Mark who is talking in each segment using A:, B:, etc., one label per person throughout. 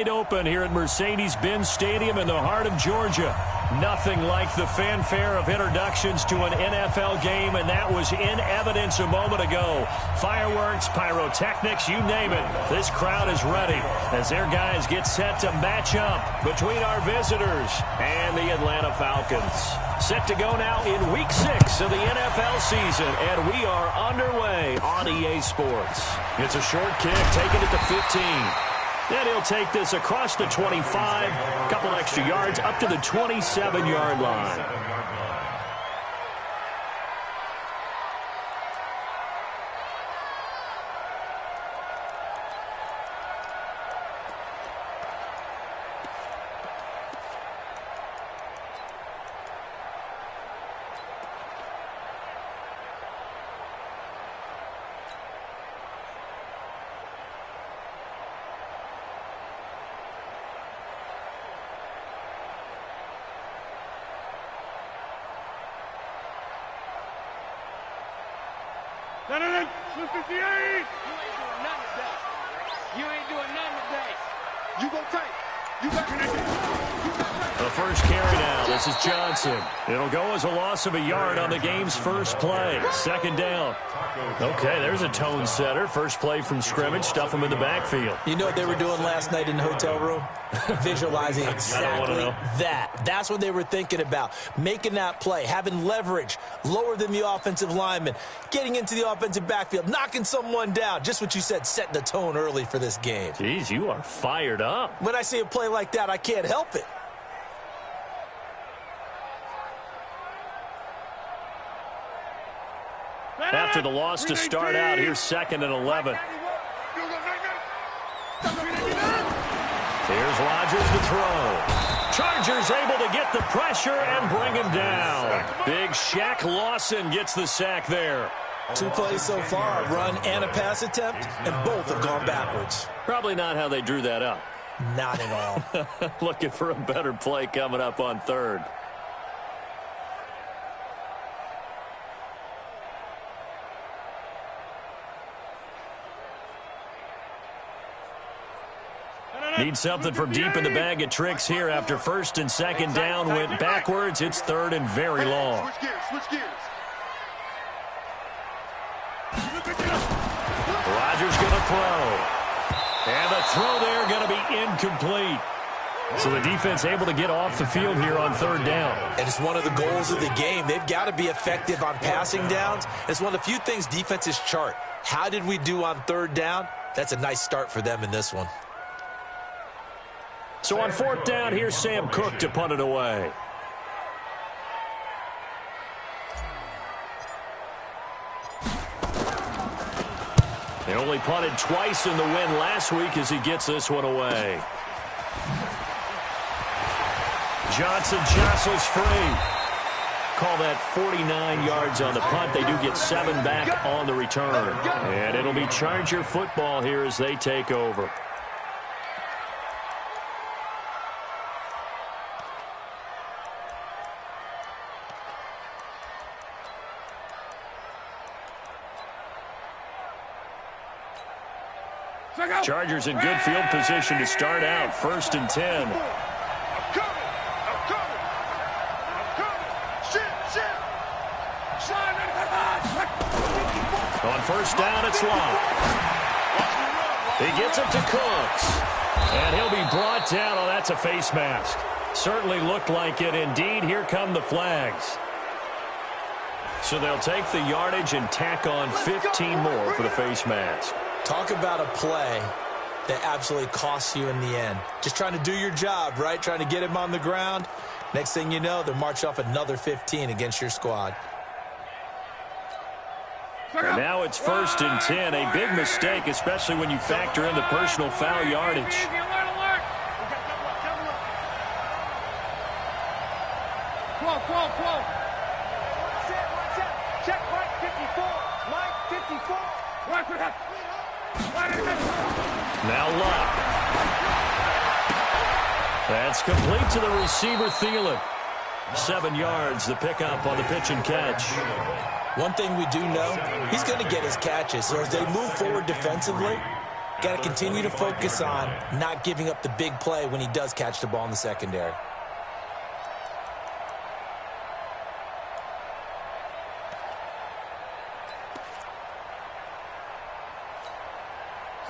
A: Open here at Mercedes-Benz Stadium in the heart of Georgia. Nothing like the fanfare of introductions to an NFL game, and that was in evidence a moment ago. Fireworks, pyrotechnics, you name it. This crowd is ready as their guys get set to match up between our visitors and the Atlanta Falcons. Set to go now in Week 6 of the NFL season, and we are underway on EA Sports. It's a short kick, taking it to 15. Then he'll take this across the 25, a couple extra yards up to the 27-yard line.
B: You ain't doing nothing today. You ain't doing nothing today. You go tight. You got
A: the first carry now. This is Johnson. It'll go as a loss of a yard on the game's first play. Second down. Okay, there's a tone setter. First play from scrimmage. Stuff them in the backfield.
C: You know what they were doing last night in the hotel room? Visualizing exactly that. That's what they were thinking about. Making that play, having leverage, lower than the offensive lineman, getting into the offensive backfield, knocking someone down. Just what you said, setting the tone early for this game.
A: Jeez, you are fired up.
C: When I see a play like that, I can't help it.
A: After the loss to start out, here's 2nd and 11. Here's Rodgers to throw. Chargers able to get the pressure and bring him down. Big Shaq Lawson gets the sack there.
C: 2 plays so far, a run and a pass attempt, and both have gone backwards.
A: Probably not how they drew that up.
C: Not at all.
A: Looking for a better play coming up on 3rd. Need something from deep in the bag of tricks here after 1st and 2nd down went backwards. It's 3rd and very long. Rodgers going to throw. And the throw there going to be incomplete. So the defense able to get off the field here on 3rd down.
C: And it's one of the goals of the game. They've got to be effective on passing downs. It's one of the few things defenses chart. How did we do on 3rd down? That's a nice start for them in this one.
A: So on 4th down, here's Sam Cook to punt it away. They only punted twice in the win last week as he gets this one away. Johnson jostles free. Call that 49 yards on the punt. They do get 7 back on the return. And it'll be Charger football here as they take over. Chargers in good field position to start out. 1st and 10. On 1st down, it's Long. He gets it to Cooks. And he'll be brought down. Oh, that's a face mask. Certainly looked like it. Indeed, here come the flags. So they'll take the yardage and tack on 15 more for the face mask.
C: Talk about a play that absolutely costs you in the end. Just trying to do your job, right? Trying to get him on the ground. Next thing you know, they'll march off another 15 against your squad.
A: And now it's 1st and 10. A big mistake, especially when you factor in the personal foul yardage.
B: Check Mike 54. Mike 54.
A: Now Luck. That's complete to the receiver, Thielen. 7 yards, the pickup on the pitch and catch.
C: One thing we do know, he's going to get his catches. So as they move forward defensively, Got to continue to focus on not giving up the big play when he does catch the ball in the secondary.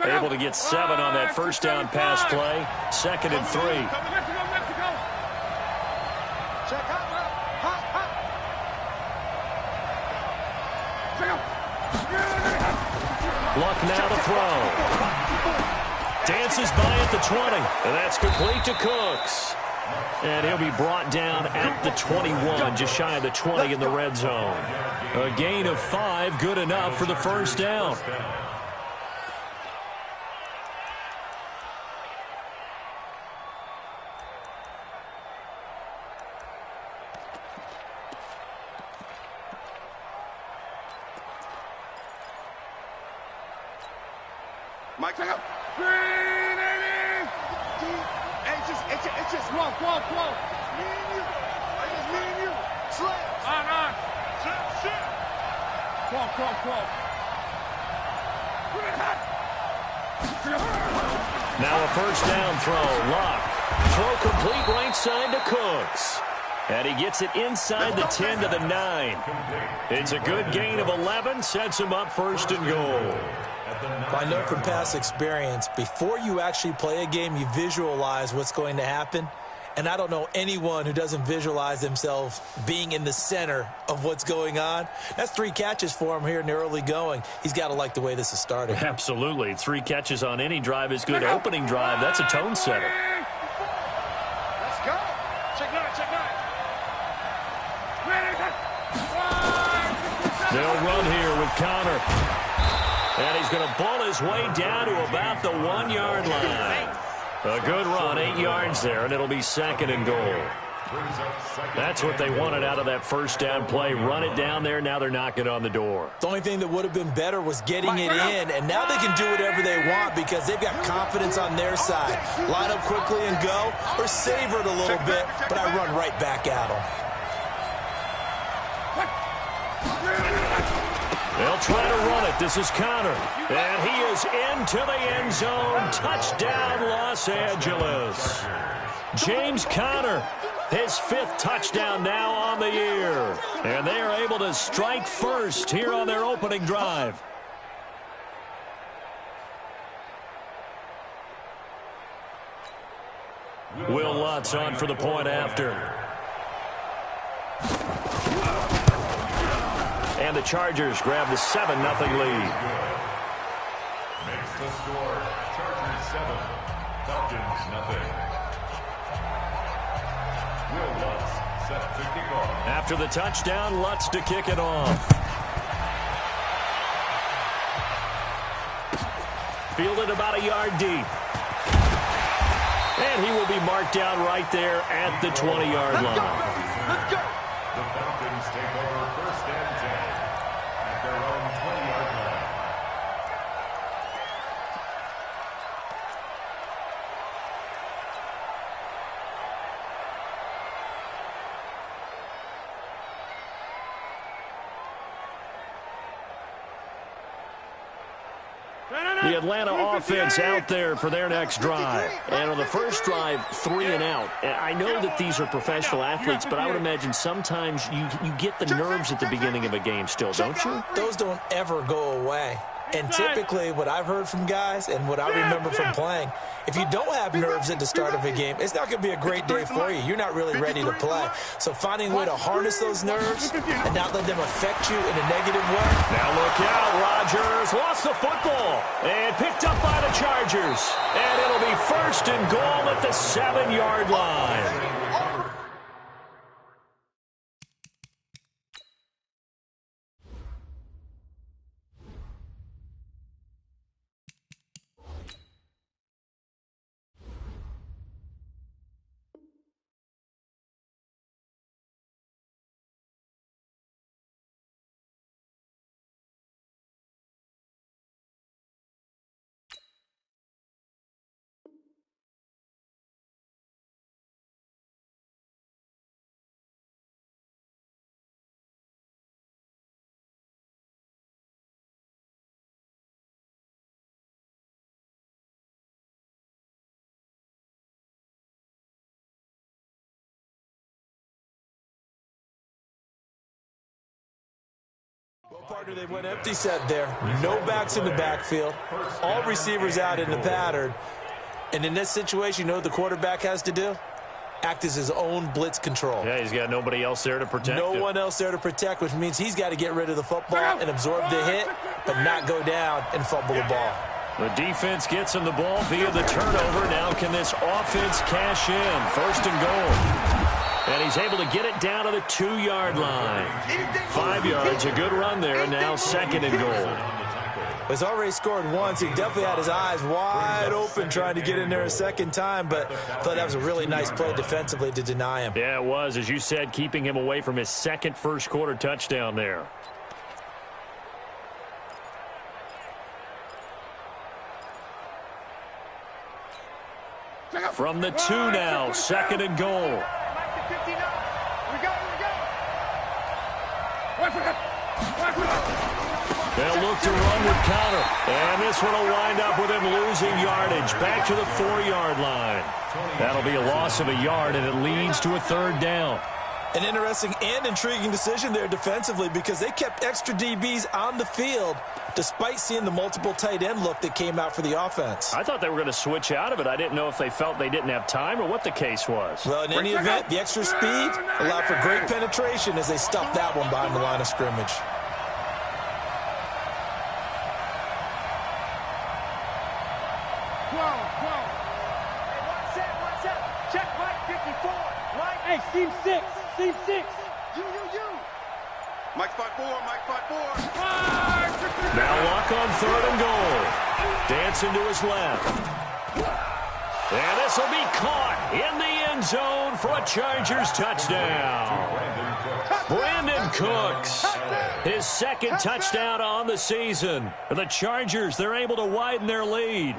A: Able to get 7 on that first down pass play. 2nd and 3. Luck now to throw. Dances by at the 20. And that's complete to Cooks. And he'll be brought down at the 21, just shy of the 20 in the red zone. A gain of 5, good enough for the first down.
B: Mike, check out. Green, it's just walk. Me and you. It's just me and you. Slap. On. Shit. Walk.
A: Now a first down throw. Luck. Throw complete right side to Cooks. And he gets it inside the 10 to the 9. It's a good gain of 11. Sets him up 1st and goal.
C: I know from past experience, before you actually play a game, you visualize what's going to happen. And I don't know anyone who doesn't visualize themselves being in the center of what's going on. That's 3 catches for him here in the early going. He's got to like the way this is starting.
A: Absolutely. 3 catches on any drive is good. Opening drive, that's a tone setter.
B: Let's go. Check 9.
A: They'll run here with Connor. And he's going to bull his way down to about the 1-yard line. A good run, 8 yards there, and it'll be 2nd and goal. That's what they wanted out of that first down play. Run it down there. Now they're knocking on the door.
C: The only thing that would have been better was getting it in, and now they can do whatever they want because they've got confidence on their side. Line up quickly and go, or savor it a little bit, but I run right back at them.
A: They'll try to run it. This is Connor. And he is into the end zone. Touchdown, Los Angeles. James Conner, his 5th touchdown now on the year. And they are able to strike first here on their opening drive. Will Lutz on for the point after. And the Chargers grab the 7-0 lead.
D: Makes the score Chargers 7, Falcons 0. Will Lutz set to kick off.
A: After the touchdown, Lutz to kick it off. Fielded about a yard deep. And he will be marked down right there at the 20-yard line.
B: Let's go.
D: The Falcons take over 1st and 10 at their own 20-yard line.
A: The Atlanta offense out there for their next drive. And on the first drive, 3 and out. And I know that these are professional athletes, but I would imagine sometimes you get the nerves at the beginning of a game still, don't you?
C: Those don't ever go away. And typically what I've heard from guys and what I remember from playing, if you don't have nerves at the start of a game, it's not going to be a great day for you. You're not really ready to play. So finding a way to harness those nerves and not let them affect you in a negative way.
A: Now look out, Rodgers lost the football and picked up by the Chargers. And it'll be 1st and goal at the 7-yard line.
C: partner, they went empty set there. No backs in the backfield. All receivers out in the pattern. And in this situation, you know what the quarterback has to do? Act as his own blitz control.
A: Yeah, he's got nobody else there to protect him.
C: No one else there to protect, which means he's got to get rid of the football and absorb the hit, but not go down and fumble the ball.
A: The defense gets him the ball via the turnover. Now can this offense cash in? 1st and goal. And he's able to get it down to the 2-yard line. 5 yards, a good run there. Now 2nd and goal.
C: He's already scored once. He definitely had his eyes wide open trying to get in there a second time, but I thought that was a really nice play defensively to deny him.
A: Yeah, it was, as you said, keeping him away from his second first-quarter touchdown there. From the 2 now, 2nd and goal. They'll look to run with counter. And this one will wind up with him losing yardage. Back to the 4-yard line. That'll be a loss of a yard, and it leads to a 3rd down.
C: An interesting and intriguing decision there defensively because they kept extra DBs on the field despite seeing the multiple tight end look that came out for the offense.
A: I thought they were going to switch out of it. I didn't know if they felt they didn't have time or what the case was.
C: Well, in any event, the extra speed allowed for great penetration as they stuffed that one behind the line of scrimmage.
B: Hey, seam 6. Seam 6. You. Mike spot 4.
A: Now Luck on 3rd and goal. Dancing to his left. And this will be caught in the end zone for a Chargers touchdown. Brandon Cooks, his 2nd touchdown on the season. For the Chargers, they're able to widen their lead.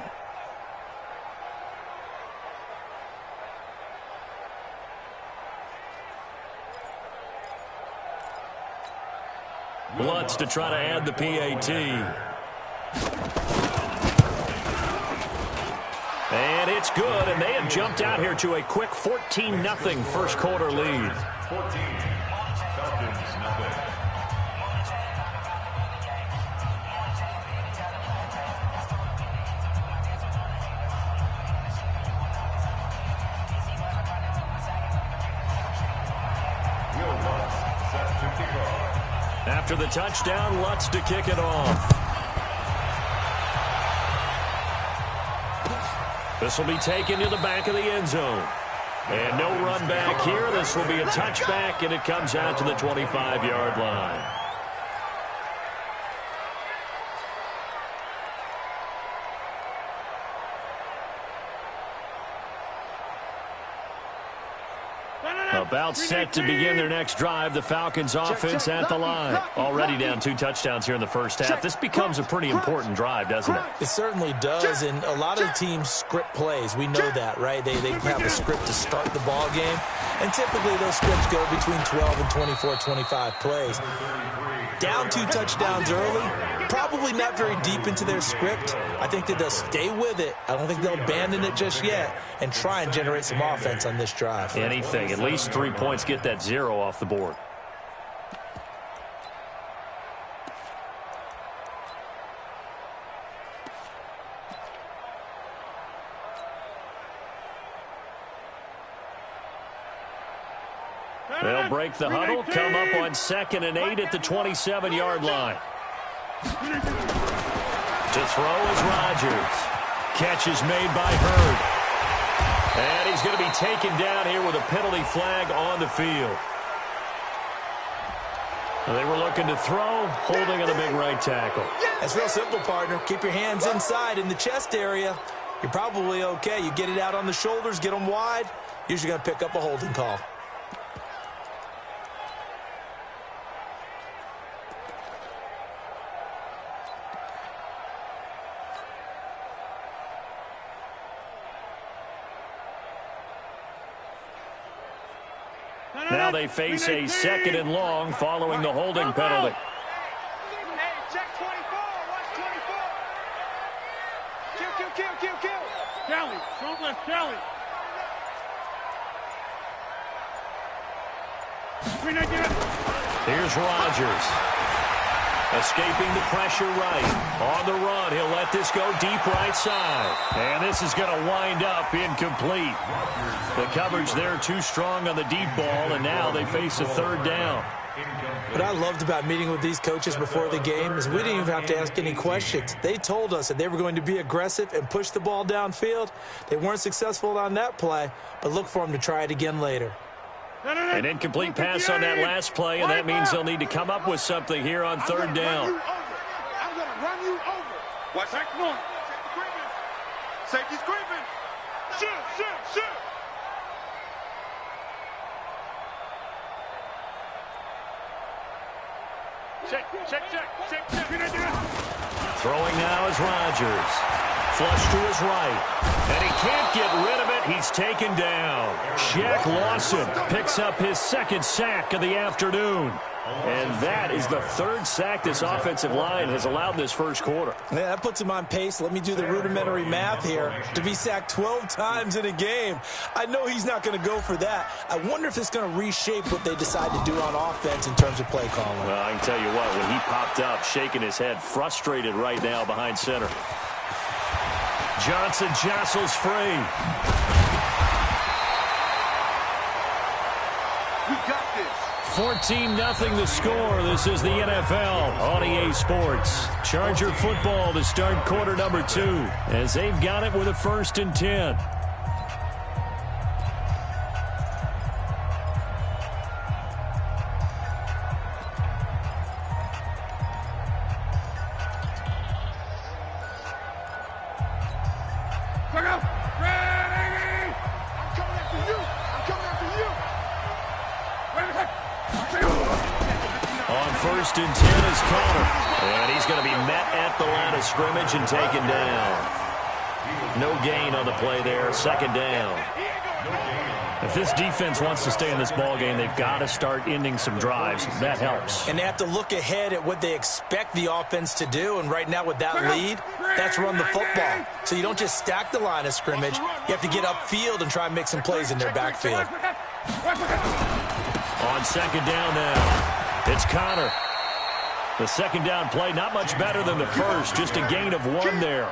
A: Lutz to try to add the PAT. And it's good, and they have jumped out here to a quick 14-0 first-quarter lead.
D: 14. Falcons, nothing.
A: After the touchdown, Lutz to kick it off. This will be taken to the back of the end zone. And no run back here. This will be a touchback, and it comes out to the 25-yard line. About set to begin their next drive. The Falcons offense at the line. Already down 2 touchdowns here in the first half. This becomes a pretty important drive, doesn't it?
C: It certainly does, and a lot of the teams script plays. We know that, right? They have a script to start the ball game, and typically those scripts go between 12 and 24, 25 plays. Down 2 touchdowns early, probably not very deep into their script. I think that they'll stay with it. I don't think they'll abandon it just yet and try and generate some offense on this drive.
A: Anything. At least 3 points, get that 0 off the board. They'll break the huddle, come up on 2nd and 8 at the 27-yard line. To throw is Rodgers. Catch is made by Hurd. And he's going to be taken down here with a penalty flag on the field. They were looking to throw, holding on the big right tackle.
C: It's real simple, partner. Keep your hands inside in the chest area. You're probably okay. You get it out on the shoulders, get them wide. Usually going to pick up a holding call.
A: Now they face a 2nd and long following the holding penalty.
B: Hey, check 24. Watch 24. Kill. Kelly, don't let Kelly.
A: Here's Rodgers. Escaping the pressure right. On the run, he'll let this go deep right side. And this is going to wind up incomplete. The coverage there too strong on the deep ball, and now they face a third down.
C: What I loved about meeting with these coaches before the game is we didn't even have to ask any questions. They told us that they were going to be aggressive and push the ball downfield. They weren't successful on that play, but look for them to try it again later.
A: An incomplete pass on that last play, and that means they'll need to come up with something here on third down.
B: I'm going to run you over. Watch that corner. Safety's creeping. Shoot. Check.
A: Throwing now is Rodgers. Flush to his right. And he can't get rid of it. He's taken down. Shaq Lawson picks up his second sack of the afternoon. And that is the third sack this offensive line has allowed this first quarter.
C: Yeah, that puts him on pace. Let me do the rudimentary math here. To be sacked 12 times in a game, I know he's not going to go for that. I wonder if it's going to reshape what they decide to do on offense in terms of play calling.
A: Well, I can tell you what, when he popped up, shaking his head, frustrated right now behind center. Johnson jostles free.
B: We got this.
A: 14-0 the score. This is the NFL on EA Sports. Charger football to start quarter number 2 as they've got it with a 1st and 10. First and 10 is Connor. And he's going to be met at the line of scrimmage and taken down. No gain on the play there. 2nd down. If this defense wants to stay in this ball game, they've got to start ending some drives. That helps.
C: And they have to look ahead at what they expect the offense to do. And right now with that lead, that's run the football. So you don't just stack the line of scrimmage. You have to get upfield and try and make some plays in their backfield.
A: On 2nd down now. It's Connor. The 2nd down play, not much better than the first, just a gain of 1 there.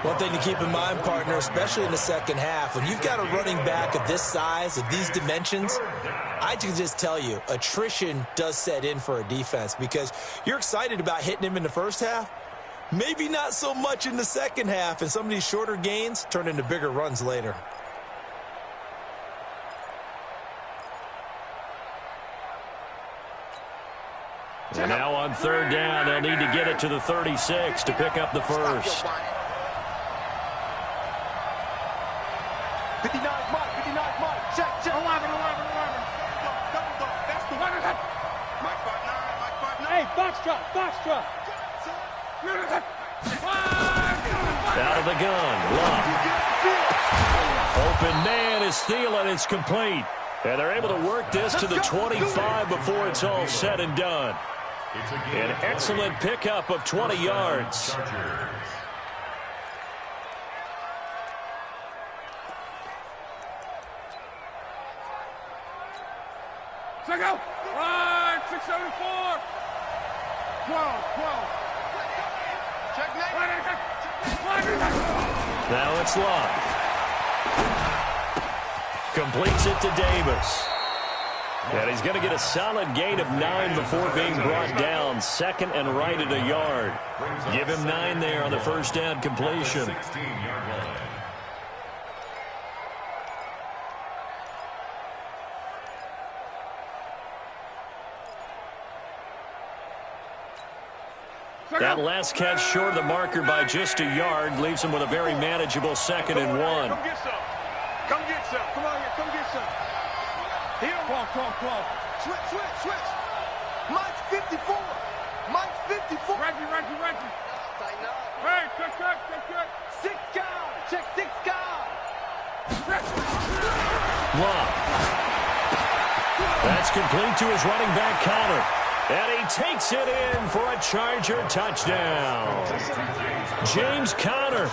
C: One thing to keep in mind, partner, especially in the second half, when you've got a running back of this size, of these dimensions, I can just tell you, attrition does set in for a defense because you're excited about hitting him in the first half, maybe not so much in the second half, and some of these shorter gains turn into bigger runs later.
A: And now on 3rd down, they'll need to get it to the 36 to pick up the first.
B: 59 Mike. Check. 11. Double dog. That's the one. Mike 5'9. Hey, box drop.
A: Out of the gun. Love. Open man is Thielen. It's complete. And they're able to work this to the 25 before it's all said and done. An excellent pickup of 20 yards.
B: Check out. 674. 12. Check next.
A: Now it's Love. Completes it to Davis. And he's going to get a solid gain of 9 before being brought down. 2nd and right at a yard. Give him 9 there on the 1st down completion. That last catch short of the marker by just a yard leaves him with a very manageable 2nd and 1.
B: Come get some. Come on here. Come get some. Here. Come. Switch. Mike's 54. Reggie. Hey, check. 6 guys. Check 6 guys.
A: Love. That's complete to his running back, Connor. And he takes it in for a Charger touchdown. James Conner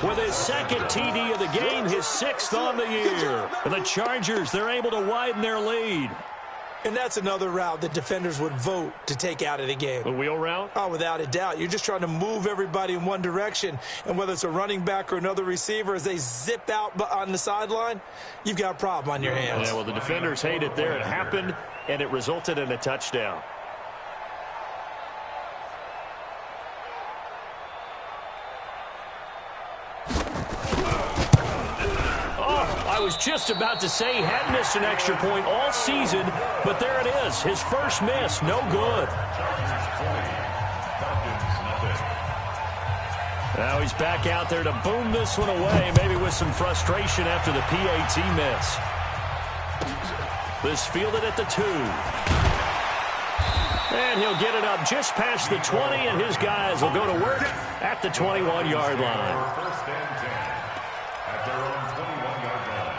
A: with his 2nd TD of the game, his 6th on the year. And the Chargers, they're able to widen their lead.
C: And that's another route that defenders would vote to take out of the game.
A: The wheel route?
C: Oh, without a doubt. You're just trying to move everybody in one direction. And whether it's a running back or another receiver, as they zip out on the sideline, you've got a problem on your hands.
A: Yeah, well, the defenders hate it there. It happened, and it resulted in a touchdown. I was just about to say he hadn't missed an extra point all season, but there it is. His first miss, no good. Now he's back out there to boom this one away, maybe with some frustration after the PAT miss. This fielded at the 2. And he'll get it up just past the 20, and his guys will go to work at the 21-yard line.
D: First and 10 at their own 21-yard line.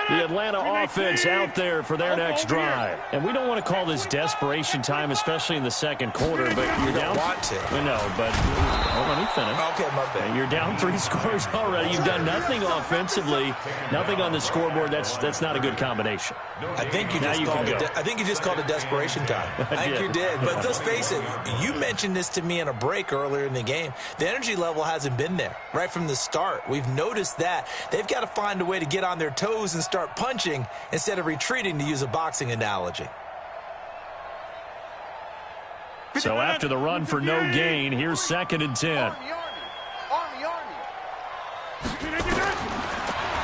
A: The Atlanta offense out there for their next drive. And we don't want to call this desperation time, especially in the second quarter, but you're down.
C: Want to.
A: I know, but let me finish.
C: Okay, my bad.
A: You're down 3 scores already. You've done nothing offensively, nothing on the scoreboard. That's not a good combination.
C: I think you just called it desperation time. I think you did. But let's face it, you mentioned this to me in a break earlier in the game. The energy level hasn't been there right from the start. We've noticed that. They've got to find a way to get on their toes and start punching instead of retreating, to use a boxing analogy.
A: So after the run for no gain, here's 2nd and 10.
B: Army.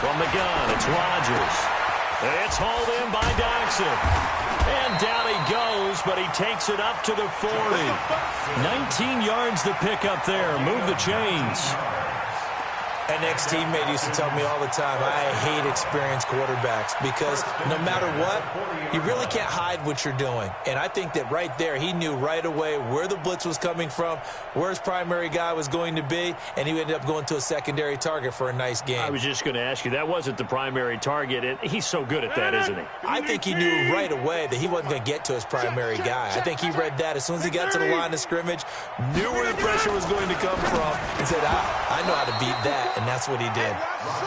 A: From the gun, it's Rodgers. It's hauled in by Doxson. And down he goes, but he takes it up to the 40. 19 yards the pick up there. Move the chains.
C: An ex-teammate used to tell me all the time, I hate experienced quarterbacks because no matter what, you really can't hide what you're doing. And I think that right there, he knew right away where the blitz was coming from, where his primary guy was going to be, and he ended up going to a secondary target for a nice game.
A: I was just going to ask you, that wasn't the primary target, and he's so good at that, isn't he?
C: I think he knew right away that he wasn't going to get to his primary guy. I think he read that as soon as he got to the line of scrimmage, knew where the pressure was going to come from, and said, I know how to beat that. And that's what he did.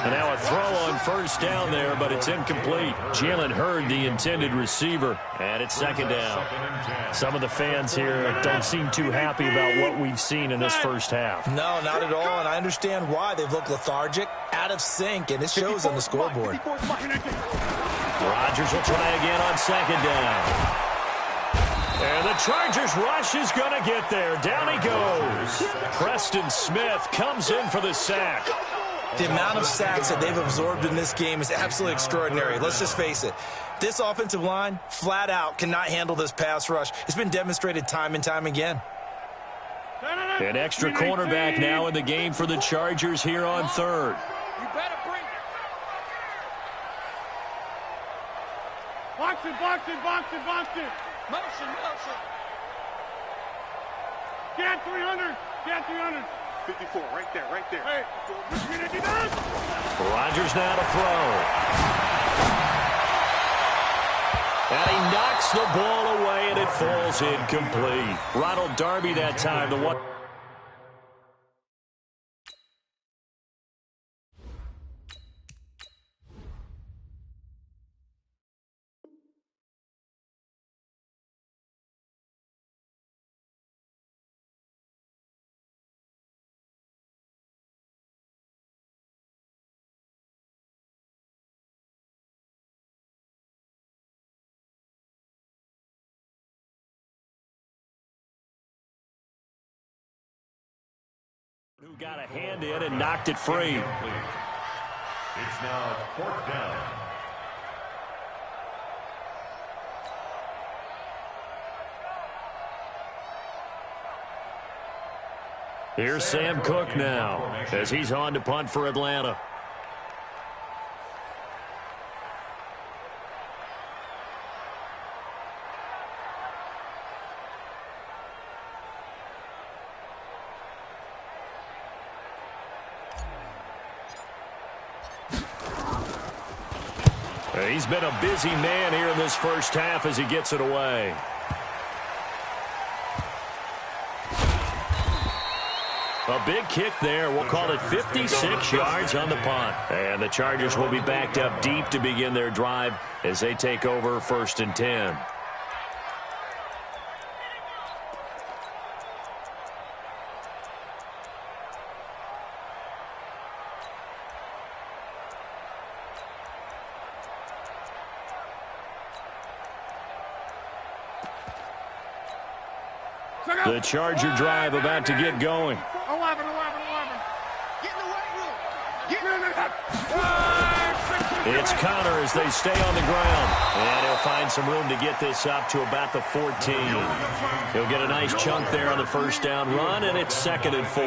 A: And now a throw on first down there, but it's incomplete. Jalen Hurd, the intended receiver, and it's 2nd down. Some of the fans here don't seem too happy about what we've seen in this first half.
C: No, not at all, and I understand why. They've looked lethargic, out of sync, and it shows on the scoreboard.
A: Rodgers will try again on 2nd down. And the Chargers rush is going to get there. Down he goes. Preston Smith comes in for the sack.
C: The amount of sacks that they've absorbed in this game is absolutely extraordinary. Let's just face it. This offensive line, flat out, cannot handle this pass rush. It's been demonstrated time and time again.
A: An extra cornerback now in the game for the Chargers here on 3rd.
B: You better bring it. Box it. Motion. Get 300. 54, right there. Hey.
A: Rodgers now to throw. And he knocks the ball away, and it falls incomplete. Ronald Darby that time, the one. Who got a hand in and knocked it free.
D: It's now 4th down.
A: Here's Sam Cook now as he's on to punt for Atlanta. He's been a busy man here in this first half as he gets it away. A big kick there. We'll call it 56 yards on the punt. And the Chargers will be backed up deep to begin their drive as they take over 1st and 10. The Charger drive about to get going.
B: 11. Get in the weight room. Get in the...
A: It's Connor as they stay on the ground. And he'll find some room to get this up to about the 14. He'll get a nice chunk there on the first down run, and it's 2nd and 4.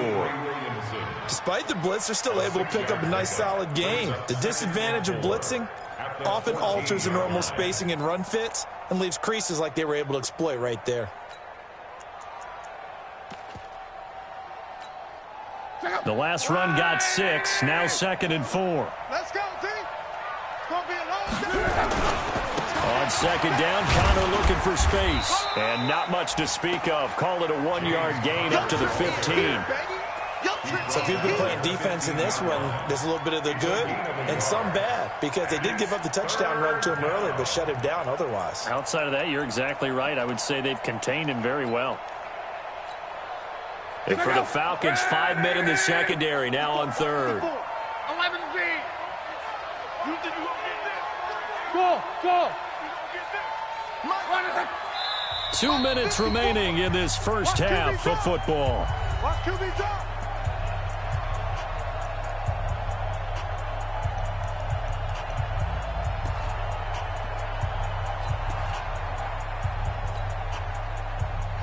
C: Despite the blitz, they're still able to pick up a nice, solid gain. The disadvantage of blitzing often alters the normal spacing and run fits and leaves creases like they were able to exploit right there.
A: The last run got 6, now 2nd and 4.
B: Let's go, team. It's going to be a long day.
A: On 2nd down, Connor looking for space. And not much to speak of. Call it a 1-yard gain up to the 15.
C: So if you've been playing defense in this one, there's a little bit of the good and some bad, because they did give up the touchdown run to him earlier, but shut him down otherwise.
E: Outside of that, you're exactly right. I would say they've contained him very well.
A: And for the Falcons, 5 men in the secondary, now on 3rd.
B: 11 Z. You think you gonna get this? Go.
A: 2 minutes remaining in this first half of football.
B: Watch QB drop.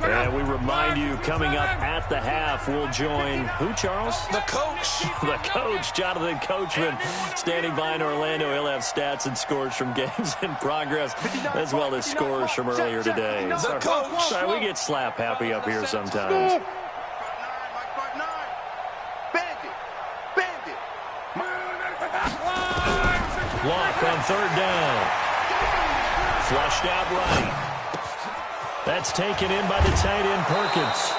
A: And we remind you, coming up at the half, we'll join who, Charles?
C: The coach.
A: The coach, Jonathan Coachman, standing by in Orlando. He'll have stats and scores from games in progress, as well as scores from earlier today.
C: The coach.
A: Sorry, we get slap happy up here sometimes. Block on 3rd down. Flushed out right. That's taken in by the tight end, Perkins.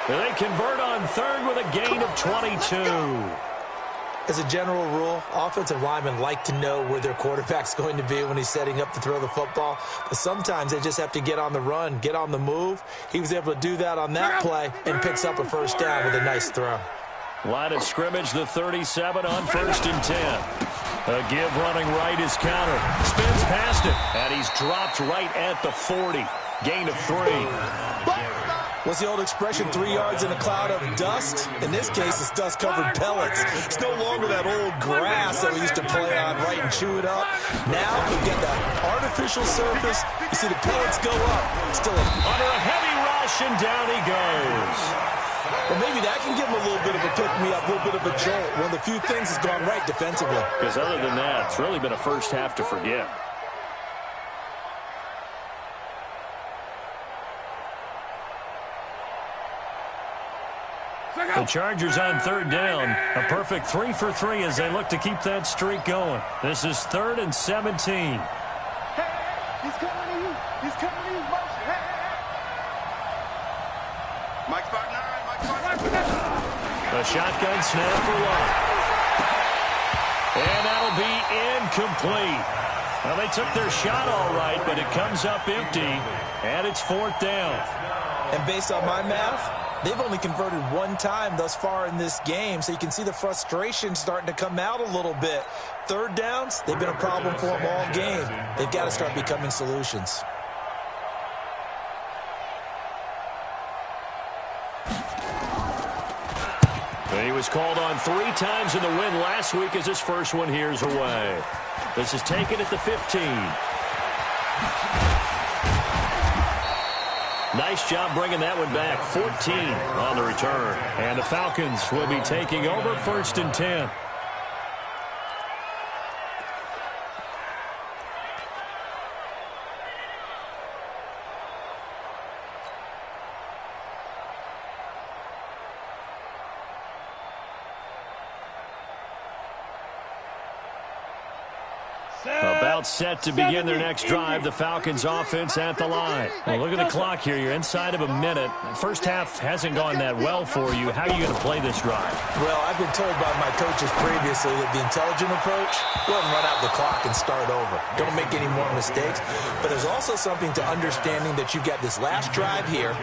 A: They convert on 3rd with a gain of 22.
C: As a general rule, offensive linemen like to know where their quarterback's going to be when he's setting up to throw the football. But sometimes they just have to get on the run, get on the move. He was able to do that on that play and picks up a 1st down with a nice throw.
A: Line of scrimmage, the 37 on 1st and 10. A give running right is Connor. Spins past it, and he's dropped right at the 40. Gain of 3.
C: What's the old expression, 3 yards in a cloud of dust? In this case, it's dust-covered pellets. It's no longer that old grass that we used to play on, right, and chew it up. Now we get that artificial surface. You see the pellets go up. Still
A: under a heavy rush, and down he goes.
C: Well, maybe that can give him a little bit of a pick-me-up, a little bit of a jolt. One of the few things has gone right defensively.
A: Because other than that, it's really been a first half to forget. The Chargers on 3rd down. A perfect 3 for 3 as they look to keep that streak going. This is 3rd and 17.
B: Hey, he's coming to you. He's coming to you. Mike's back 9. Mike's back 9.
A: A shotgun snap for Love. And that'll be incomplete. Well, they took their shot all right, but it comes up empty, and it's 4th down.
C: And based on my math, they've only converted 1 time thus far in this game, so you can see the frustration starting to come out a little bit. 3rd downs, they've been a problem for them all game. They've got to start becoming solutions.
A: He was called on 3 times in the win last week as his first one here's away. This is taken at the 15. Nice job bringing that one back. 14 on the return. And the Falcons will be taking over 1st and 10. timeout set to begin their next drive. The Falcons offense at the line. Well, look at the clock here. You're inside of a minute. First half hasn't gone that well for you. How are you going to play this drive?
C: Well, I've been told by my coaches previously that the intelligent approach, go ahead and run out the clock and start over. Don't make any more mistakes. But there's also something to understanding that you've got this last drive here.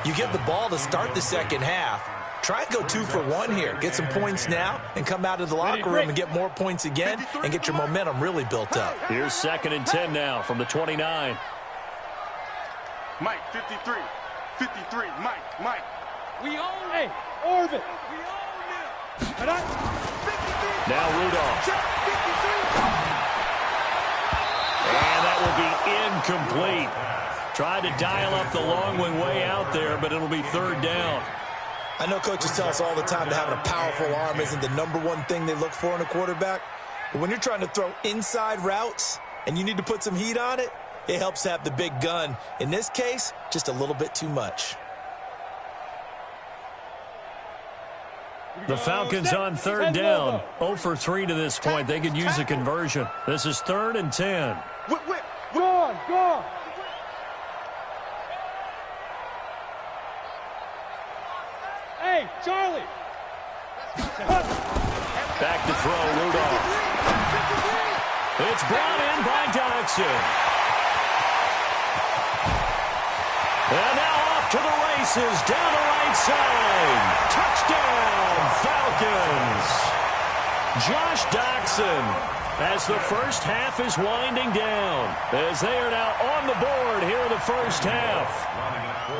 C: You get the ball to start the second half. Try and go 2 for 1 here. Get some points now and come out of the locker room and get more points again and get your momentum really built up.
A: Here's 2nd and 10 now from the 29.
B: Mike, 53. 53. Mike. We own it. Orbit. We own it.
A: Now Rudolph. And that will be incomplete. Tried to dial up the long way out there, but it'll be 3rd down.
C: I know coaches tell us all the time that having a powerful arm isn't the #1 thing they look for in a quarterback. But when you're trying to throw inside routes and you need to put some heat on it, it helps to have the big gun. In this case, just a little bit too much.
A: The Falcons on 3rd down. 0 for 3 to this point. They could use a conversion. This is 3rd and 10.
B: Go on. Hey, Charlie.
A: Back to throw, Rudolph. It's brought in by Dodson. And now off to the races, down the right side. Touchdown, Falcons. Josh Doctson, as the first half is winding down, as they are now on the board here in the first half.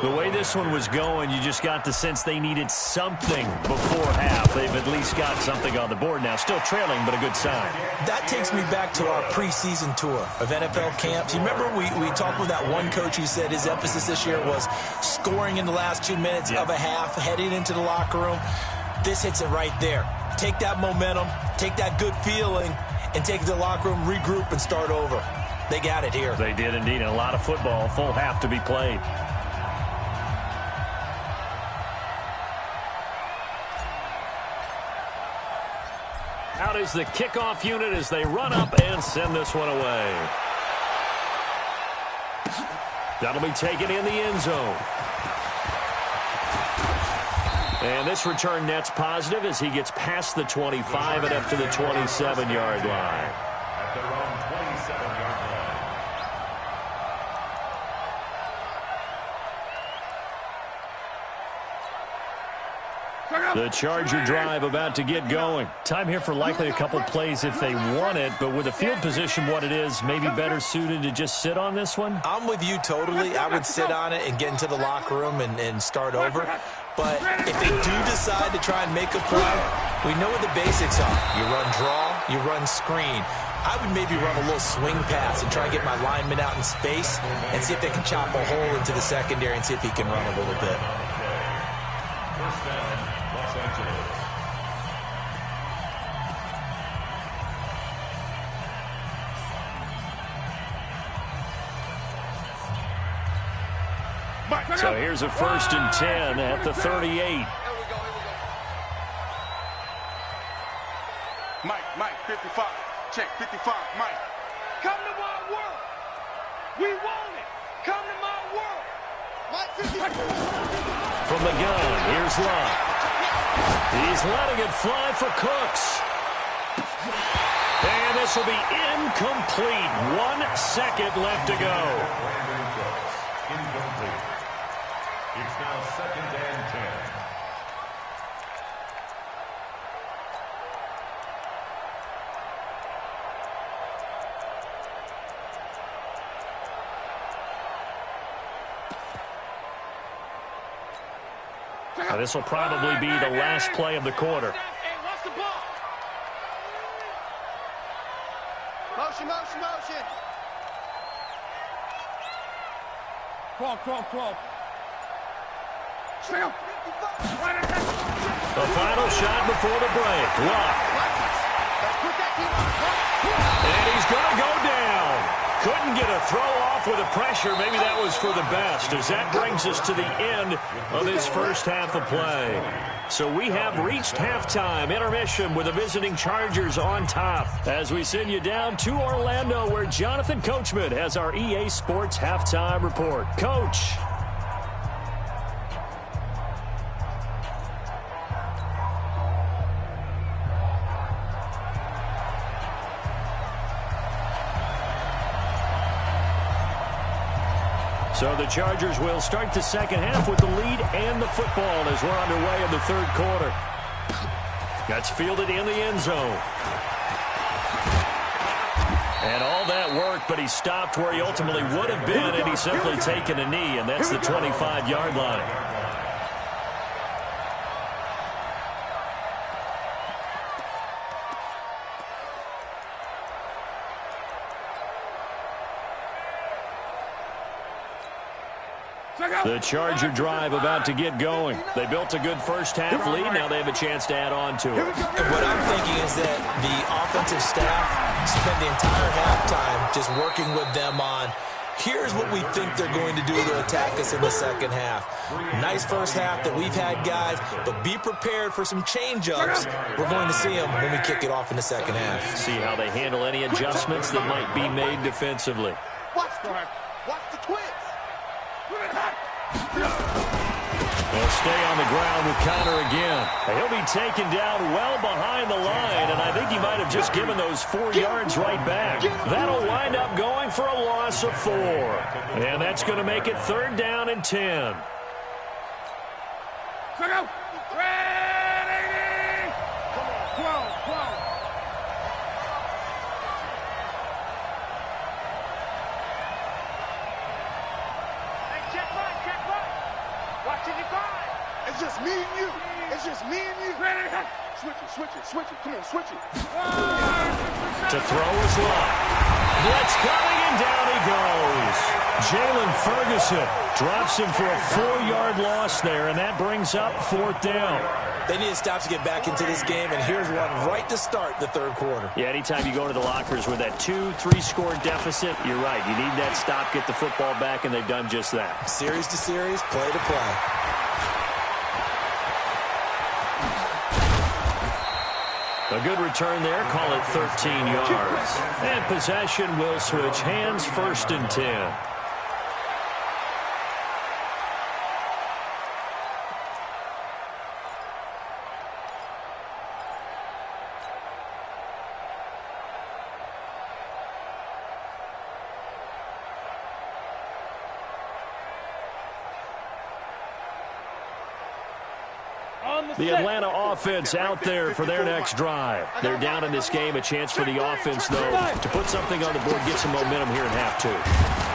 A: The way this one was going, you just got the sense they needed something before half. They've at least got something on the board now. Still trailing, but a good sign.
C: That takes me back to our preseason tour of NFL camps. You remember we talked with that one coach who said his emphasis this year was scoring in the last 2 minutes of a half, heading into the locker room. This hits it right there. Take that momentum, take that good feeling, and take it to the locker room, regroup, and start over. They got it here.
A: They did indeed. And a lot of football, full half to be played. Out is the kickoff unit as they run up and send this one away. That'll be taken in the end zone. And this return net's positive as he gets past the 25 and up to the 27-yard line.
D: At their own 27-yard line.
A: The Charger drive about to get going. Time here for likely a couple plays if they want it, but with the field position what it is, maybe better suited to just sit on this one?
C: I'm with you totally. I would sit on it and get into the locker room and start over. But if they do decide to try and make a play, we know what the basics are. You run draw, you run screen. I would maybe run a little swing pass and try and get my lineman out in space and see if they can chop a hole into the secondary and see if he can run a little bit.
D: First down, Los Angeles.
A: So here's a 1st and 10 at the 38.
B: Mike, 55. Check, 55, Mike. Come to my world. We want it. Come to my world. Mike, 55.
A: From the gun, here's Love. He's letting it fly for Cooks. And this will be incomplete. 1 second left to go.
D: Incomplete. It's now 2nd and 10.
A: Now, this will probably be the last play of the quarter.
B: Hey, watch the ball. Motion. Crawl.
A: The final shot before the break. Luck. And he's going to go down. Couldn't get a throw off with the pressure. Maybe that was for the best, as that brings us to the end of this first half of play. So we have reached halftime intermission with the visiting Chargers on top, as we send you down to Orlando, where Jonathan Coachman has our EA Sports halftime report. Coach. So the Chargers will start the second half with the lead and the football as we're underway in the third quarter. That's fielded in the end zone. And all that work, but he stopped where he ultimately would have been, and he's simply taken a knee, and that's the 25-yard line. The Charger drive about to get going. They built a good first-half lead. Now they have a chance to add on to it.
C: And what I'm thinking is that the offensive staff spent the entire halftime just working with them on, here's what we think they're going to do to attack us in the second half. Nice first half that we've had, guys, but be prepared for some change-ups. We're going to see them when we kick it off in the second half.
A: See how they handle any adjustments that might be made defensively.
B: Watch the twins.
A: They'll stay on the ground with Connor again. He'll be taken down well behind the line, and I think he might have just given those 4 yards right back. That'll wind up going for a loss of 4. And that's going to make it 3rd down and 10.
B: Ready! Come on, 12. It's just me and you. Switch it. Come on, switch it.
A: To throw his line. Blitz coming, and down he goes. Jalen Ferguson drops him for a 4-yard loss there, and that brings up 4th down.
C: They need to stop to get back into this game, and here's one right to start the third quarter.
A: Yeah, anytime you go to the lockers with that 2-3-score deficit, you're right. You need that stop, get the football back, and they've done just that.
C: Series to series, play to play.
A: A good return there, call it 13 yards. And possession will switch hands, 1st and 10. The Atlanta offense out there for their next drive. They're down in this game. A chance for the offense, though, to put something on the board, get some momentum here in half 2.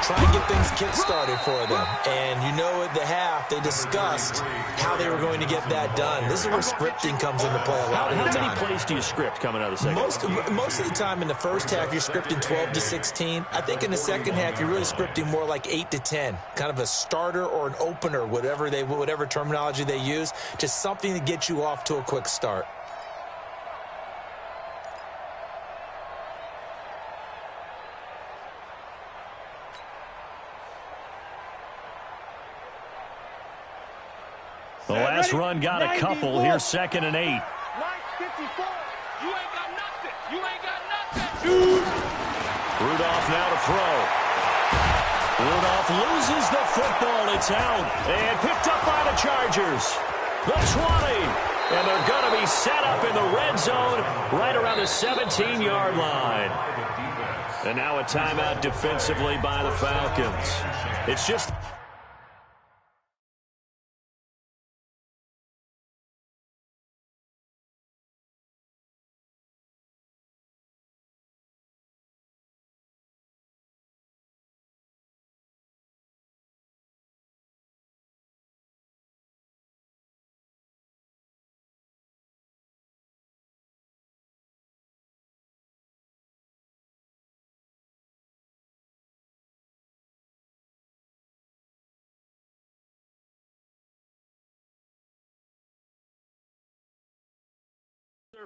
C: Try and get things kick-started for them. And you know at the half, they discussed how they were going to get that done. This is where scripting comes into play a lot of the time.
A: How many plays do you script coming out of the second half?
C: Most of the time in the first half, you're scripting 12 to 16. I think in the second half, you're really scripting more like 8 to 10. Kind of a starter or an opener, whatever terminology they use. Just something to get you off to a quick start.
A: The last run got a couple. Here's 2nd and 8.
B: 9:54. You ain't got nothing.
A: Rudolph now to throw. Rudolph loses the football. It's out. And picked up by the Chargers. The 20. And they're going to be set up in the red zone right around the 17-yard line. And now a timeout defensively by the Falcons. It's just...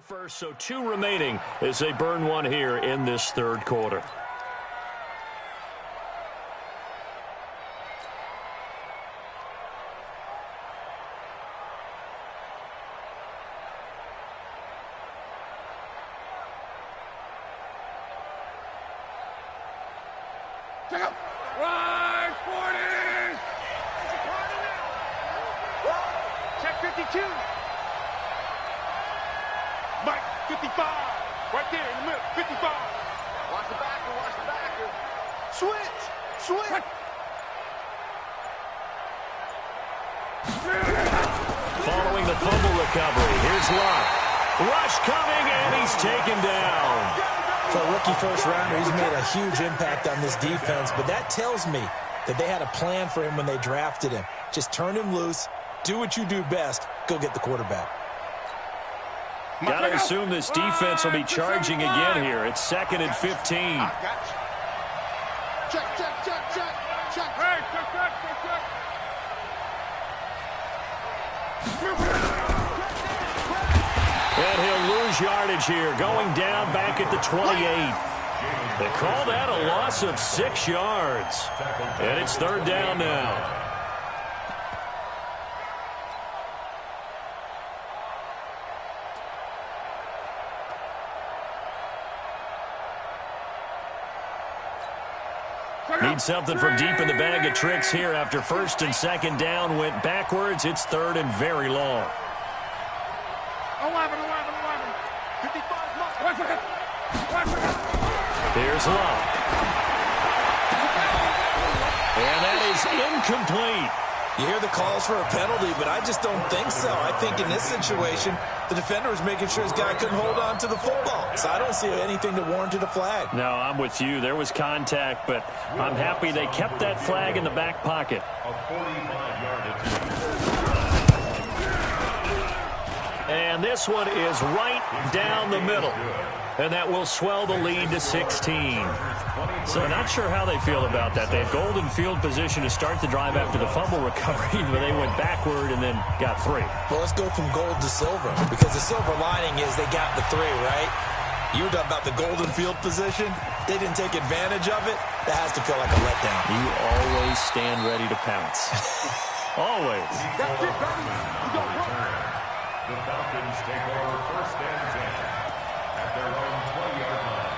A: First, so 2 remaining as they burn one here in this third quarter.
B: Right, 40. Check 52. Mike, 55. Right there in the middle, 55. Watch the backer, watch the backer. Switch.
A: Following the fumble recovery, here's Locke. Rush coming, and he's taken down.
C: For a rookie first-rounder, he's made a huge impact on this defense, but that tells me that they had a plan for him when they drafted him. Just turn him loose, do what you do best, go get the quarterback.
A: Got to assume this defense will be charging again here. It's 2nd and 15.
B: Check. Hey, check.
A: And he'll lose yardage here, going down back at the 28. They call that a loss of 6 yards. And it's 3rd down now. Need something from deep in the bag of tricks here after 1st and 2nd down went backwards. It's 3rd and very long.
B: 11. 55.
A: Here's Locke. And that is incomplete.
C: You hear the calls for a penalty, but I just don't think so. I think in this situation, the defender was making sure his guy couldn't hold on to the football. So I don't see anything to warrant a flag.
A: No, I'm with you. There was contact, but I'm happy they kept that flag in the back pocket. And this one is right down the middle. And that will swell the lead to 16. So not sure how they feel about that. They had golden field position to start the drive after the fumble recovery, but they went backward and then got 3.
C: Well, let's go from gold to silver, because the silver lining is they got the 3, right? You were talking about the golden field position. They didn't take advantage of it. That has to feel like a letdown.
A: You always stand ready to pounce. Always.
B: That's it, baby. We got one.
D: The Falcons take over 1st and 10 at their own 20-yard line.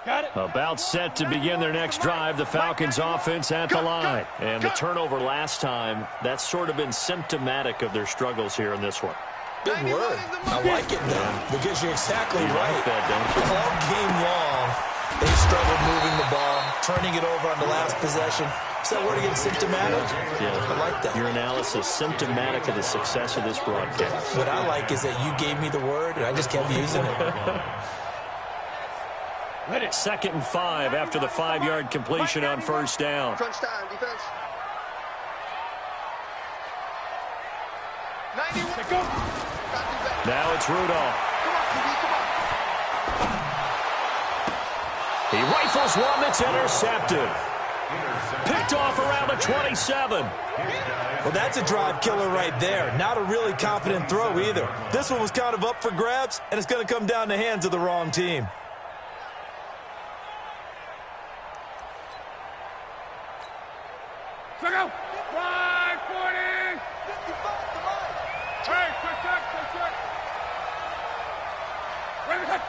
B: Got it.
A: About set to begin their next drive, the Falcons offense at the line. And the turnover last time, that's sort of been symptomatic of their struggles here in this one.
C: Big word. I like it, though, because you're exactly
A: You
C: right.
A: like that, don't you?
C: All game long, they struggled moving the ball, turning it over on the last possession. Is that word again, symptomatic?
A: Yeah.
C: I like that.
A: Your analysis symptomatic of the success of this broadcast.
C: What I like is that you gave me the word, and I just kept using it.
A: 2nd and 5 after the 5-yard completion on 1st down.
B: Crunch time, defense. 91. Go.
A: Now it's Rudolph.
B: Come on, TV, come on.
A: He rifles one that's intercepted. Picked off around the 27.
C: Well, that's a drive killer right there. Not a really confident throw either. This one was kind of up for grabs, and it's going to come down the hands of the wrong team.
B: Check out. 540. 55. Hey, check. Ready to cut.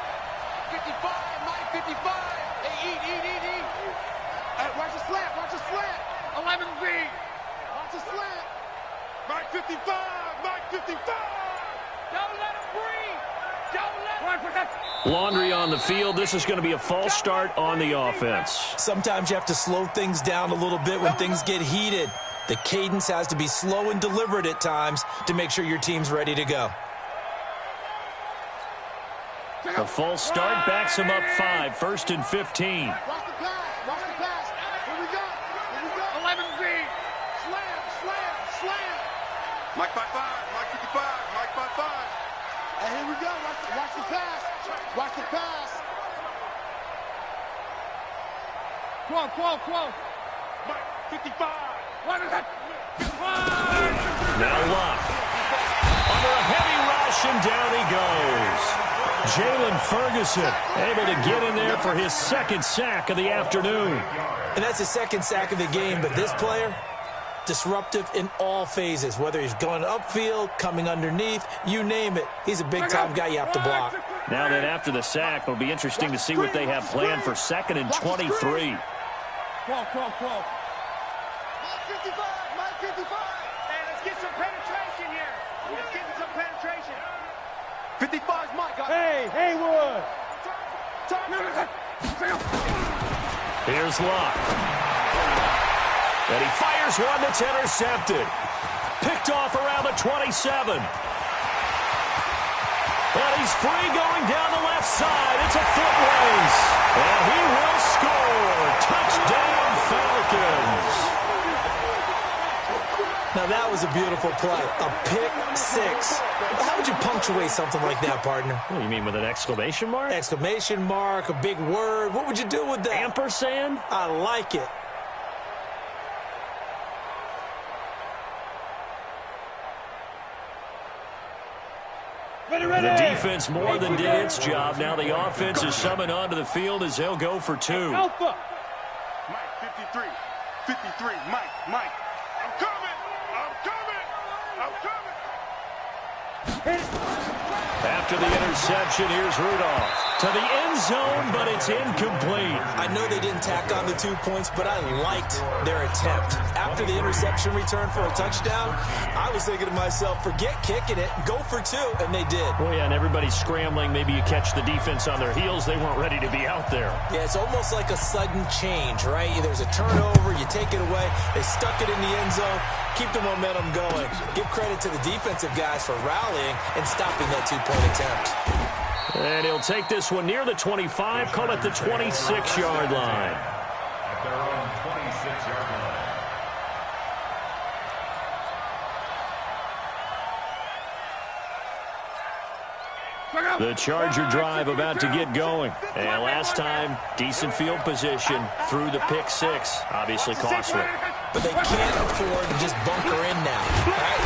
B: 55, Mike, 55. Hey, eat. Watch the slant. 11Z. Watch the slant. Mike 55. Don't let him breathe.
A: Laundry on the field. This is going to be a false start on the offense.
C: Sometimes you have to slow things down a little bit when things get heated. The cadence has to be slow and deliberate at times to make sure your team's ready to go.
A: A false start backs him up 5, 1st and 15.
B: Watch the pass. Here we go. 11Z. Slam. Mike 55. Mike 55. And here we go. Watch the pass. Quo. Mike 55. What is that?
A: Now Locke. Under a heavy rush, and down he goes. Jalen Ferguson able to get in there for his second sack of the afternoon.
C: And that's his second sack of the game, but this player, disruptive in all phases, whether he's going upfield, coming underneath, you name it. He's a big-time guy you have to block.
E: Now then, after the sack, it'll be interesting to see what they have planned for 2nd and 23.
B: 12. Mike 55, Mike 55. Hey, let's get some penetration here. Let's get some penetration. 55's Mike. Hey, Haywood.
A: Here's Locke. And he fires one that's intercepted. Picked off around the 27. And he's free going down the left side. It's a foot race. And he will score. Touchdown, Falcons.
C: Now, that was a beautiful play. A pick six. How would you punctuate something like that, partner?
E: What do you mean, with an exclamation mark?
C: Exclamation mark, a big word. What would you do with that?
E: Ampersand?
C: I like it.
A: The defense more than did its job. Now the offense is summoned onto the field as they'll go for 2.
B: Alpha. Mike 53. 53. Mike. I'm coming.
A: After the interception, here's Rudolph to the end zone, but it's incomplete.
C: I know they didn't tack on the 2 points, but I liked their attempt. After the interception return for a touchdown, I was thinking to myself, forget kicking it, go for 2, and they did.
A: Oh, yeah, and everybody's scrambling. Maybe you catch the defense on their heels. They weren't ready to be out there.
C: Yeah, it's almost like a sudden change, right? There's a turnover, you take it away, they stuck it in the end zone, keep the momentum going. Give credit to the defensive guys for rallying and stopping that 2-point attempt.
A: And he'll take this one near the 25, call it the 26-yard line.
D: At their own 26-yard line.
A: The Charger drive about to get going. And last time, decent field position through the pick 6. Obviously costly.
C: But they can't afford to just bunker in now. Right?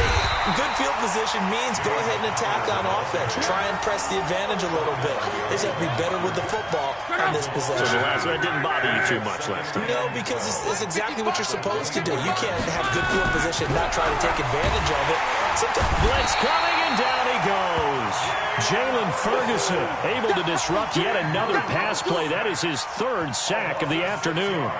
C: Good field position means go ahead and attack on offense. Try and press the advantage a little bit. They just have to be better with the football on this possession.
A: So that didn't bother you too much last time.
C: No, because it's exactly what you're supposed to do. You can't have good field position and not try to take advantage of it.
A: Blitz coming, and down he goes. Jalen Ferguson able to disrupt yet another pass play. That is his 3rd sack of the afternoon.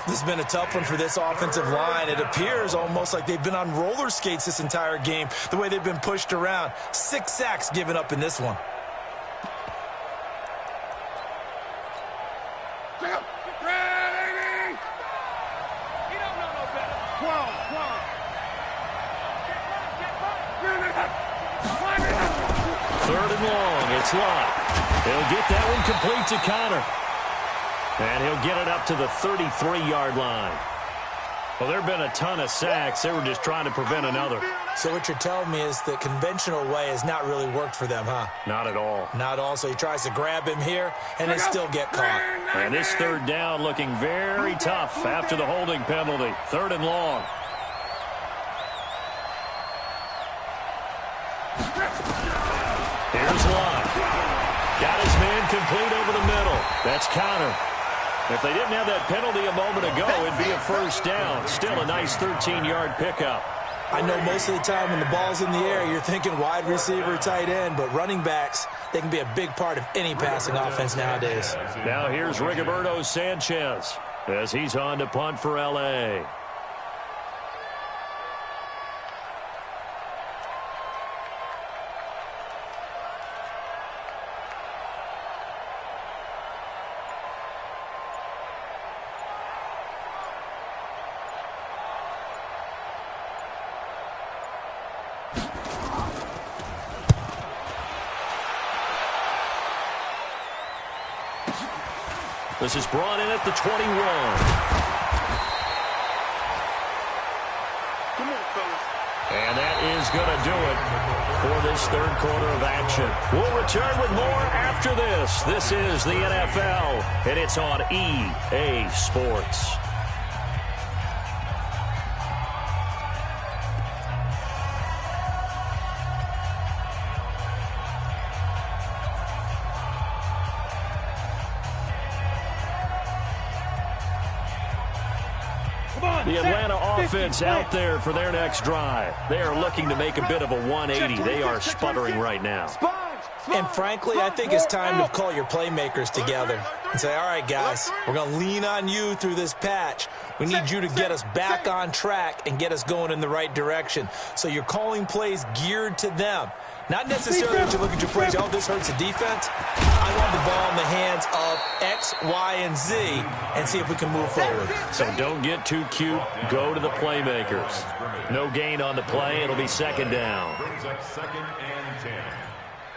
C: This has been a tough one for this offensive line. It appears almost like they've been on roller skates this entire game, the way they've been pushed around. 6 sacks given up in this one.
B: Ready! You don't know no better. 12.
A: 3rd and long. It's Locke. He'll get that one complete to Connor. And he'll get it up to the 33-yard line. Well, there have been a ton of sacks. They were just trying to prevent another.
C: So what you're telling me is the conventional way has not really worked for them, huh?
A: Not at all.
C: Not all. So he tries to grab him here, and they still get caught.
A: And this 3rd down looking very tough after the holding penalty. 3rd and long. Here's Locke. Got his man complete over the middle. That's Connor. If they didn't have that penalty a moment ago, it'd be a 1st down. Still a nice 13-yard pickup.
C: I know most of the time when the ball's in the air, you're thinking wide receiver, tight end, but running backs, they can be a big part of any passing offense nowadays.
A: Now here's Rigoberto Sanchez as he's on to punt for L.A. This is brought in at the 21.
B: Come on, fellas.
A: And that is going to do it for this 3rd quarter of action. We'll return with more after this. This is the NFL, and it's on EA Sports. The Atlanta offense out there for their next drive. They are looking to make a bit of a 180. They are sputtering right now.
C: And frankly, I think it's time to call your playmakers together and say, all right, guys, we're going to lean on you through this patch. We need you to get us back on track and get us going in the right direction. So you're calling plays geared to them. Not necessarily that you look at your plays, oh, this hurts the defense. I want the ball in the hands of X, Y, and Z and see if we can move forward.
A: So don't get too cute. Go to the playmakers. No gain on the play. It'll be second down.
D: Brings up 2nd and 10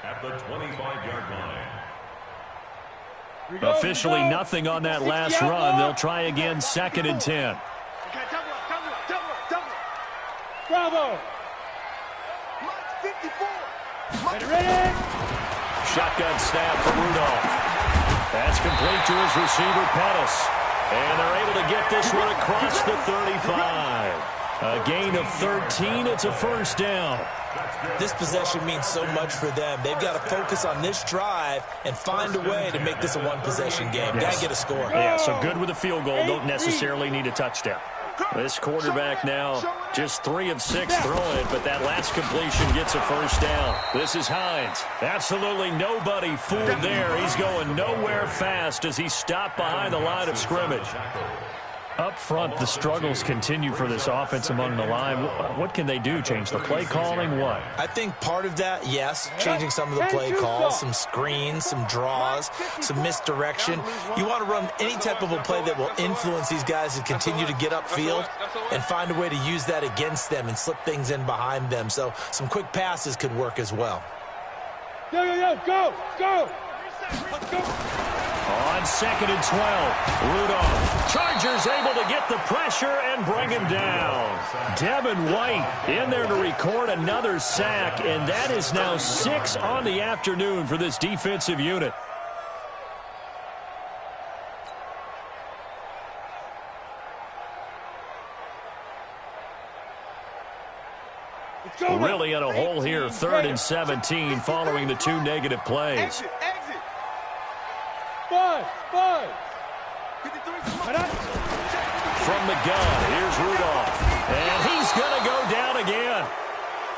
D: at the 25-yard line.
A: Officially nothing on that last run. They'll try again, 2nd and 10.
B: Bravo.
A: Shotgun snap for Rudolph. That's complete to his receiver, Pettis. And they're able to get this one across the 35. A gain of 13. It's a first down.
C: This possession means so much for them. They've got to focus on this drive and find a way to make this a one-possession game. Got to get a score.
A: Yeah, so good with a field goal. Don't necessarily need a touchdown. This quarterback now just 3 of 6 throwing it, but that last completion gets a first down. This is Hines. Absolutely nobody fooled there. He's going nowhere fast as he stopped behind the line of scrimmage. Up front, the struggles continue for this offense among the line. What can they do? Change the play calling? What?
C: I think part of that, yes, changing some of the play calls, some screens, some draws, some misdirection. You want to run any type of a play that will influence these guys to continue to get upfield and find a way to use that against them and slip things in behind them. So some quick passes could work as well.
B: Go. Let's go.
A: On 2nd and 12, Rudolph. Chargers able to get the pressure and bring him down. Devin White in there to record another sack, and that is now 6 on the afternoon for this defensive unit. Really in a hole here, 3rd and 17 following the 2 negative plays.
B: Exit. 5.
A: From the gun, here's Rudolph. And he's going to go down again.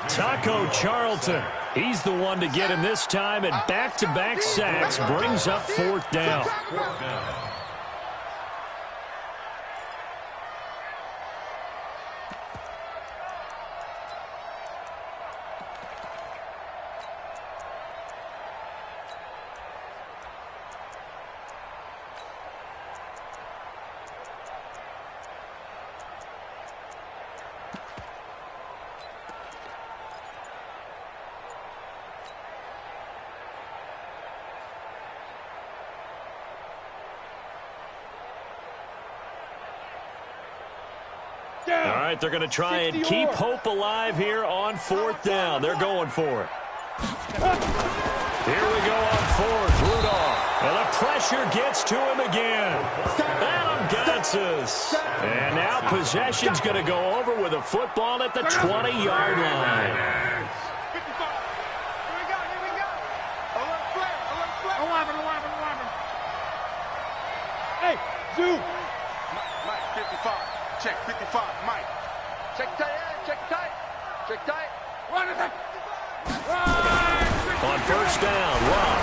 A: Taco Charlton, he's the one to get him this time, and back-to-back sacks brings up 4th down. All right, they're going to try and keep hope alive here on 4th down. They're going for it. Here we go on 4th. Rudolph. And the pressure gets to him again. Adam Gotsis. And now possession's going to go over with a football at the 20-yard line.
B: 55. Here we go. Alert flare. 11. Hey, Zoo. Mike, 55. Check 55, Mike. Check tight. Run it.
A: On 1st down, Love.